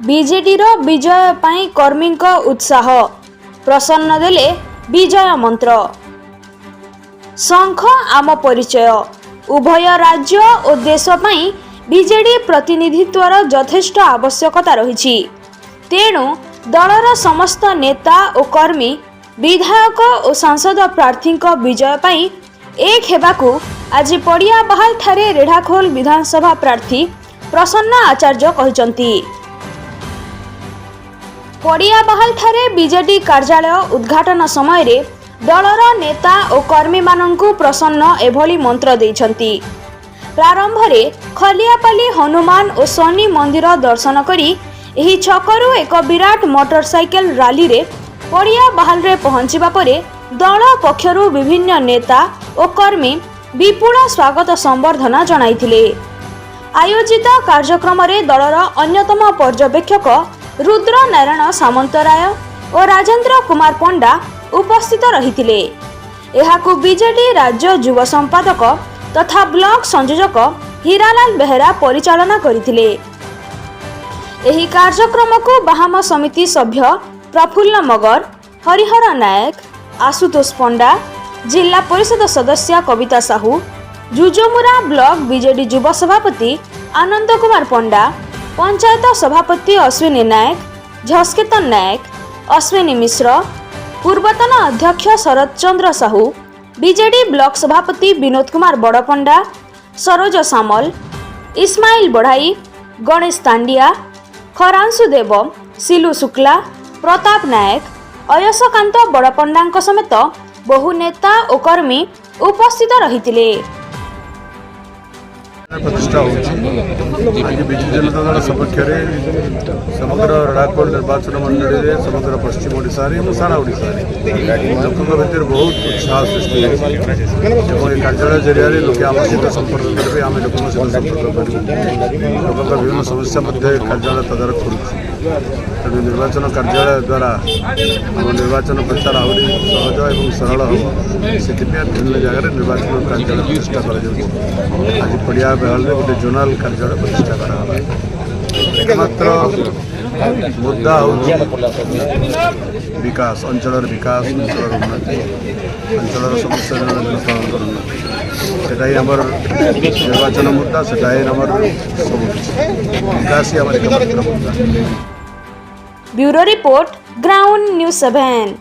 BJD रो विजय पाई कर्मी उत्साह प्रसन्न देले विजय मंत्र। शंख आम परिचय उभय राज्य और देश पाई बीजेडी प्रतिनिधित्वर यथेष्ट आवश्यकता रही। तेणु दलर समस्त नेता और कर्मी विधायक और सांसद प्रार्थी विजय पाई एक हेबाकू आज पड़िया बहाल ठारे रेढ़ाखोल विधानसभा प्रार्थी प्रसन्न आचार्य कहते। पड़िया बहाल ठारे बीजेडी कार्यालय उद्घाटन समय रे दलर नेता और कर्मी माननकु प्रसन्न एभली मंत्र देइछंती। प्रारंभ रे खलियापाली हनुमान और शनि मंदिर दर्शन करी एही छकरू एक विराट मोटरसाइकेल रैली रे पड़िया बहाल रे पहुंचीबा परे दल पक्षरु विभिन्न नेता और कर्मी विपुल स्वागत संबर्धना जणाइथिले। आयोजित कार्यक्रम रे दलर अन्यतम पर्यवेक्षक रुद्र नारायण सामंतराय और राजेंद्र कुमार पंडा उपस्थित रहिथिले। एहाकु बीजेडी राज्य युवा संपादक तथा ब्लॉक संयोजक हीरालाल बेहेरा परिचालना करथिले। एही कार्यक्रम को बाहाम समिति सभ्य प्रफुल्ल मगर, हरिहर नायक, आशुतोष पंडा, जिला परिषद सदस्य कविता साहू, जुजमुरा ब्लॉक बीजेडी युवा सभापति आनंद कुमार पंडा, पंचायत सभापति अश्विनी नायक, झस्केतन नायक, अश्विनी मिश्र, पूर्वतन अध्यक्ष शरद चंद्र साहू, बीजेडी ब्लॉक सभापति विनोद कुमार बड़पंडा, सरोज सामल, इस्माइल बढ़ाई, गणेश तांडिया, खरांशु देव, सिलु शुक्ला, प्रताप नायक, अयशकांत बड़पंडा समेत बहु नेता और कर्मी उपस्थित रहिथिले। प्रतिष्ठा आज विजु जनता दल सपक्ष समग्र रेढ़ाखोल निर्वाचन मंडल में समग्र पश्चिम ओडिशा सारा ओडिशा लोकों भर बहुत उत्साह सृष्टि कार्यालय जरिया लोके आम सहित संपर्क करेंगे। आम लोक सहित संपर्क करूँ लोक विभिन्न समस्या कार्यालय तदारख करूँ। निर्वाचन कार्यालय द्वारा आम निर्वाचन प्रचार आहरी सहज और सरल हम से विभिन्न जगह निर्वाचन कार्यालय प्रतिष्ठा कर आज पड़िया बेहल गोटे जोनाल कार्यालय प्रतिष्ठा करा। एकमात्र मुद्दा हूँ विकास अंचल विकास अंचल उन्नति अंचल समस्या सेटाई आमर निर्वाचन मुद्दा सेटाई आमर सब विकास ही आमर एकमात्र मुद्दा। Bureau report ground news 7।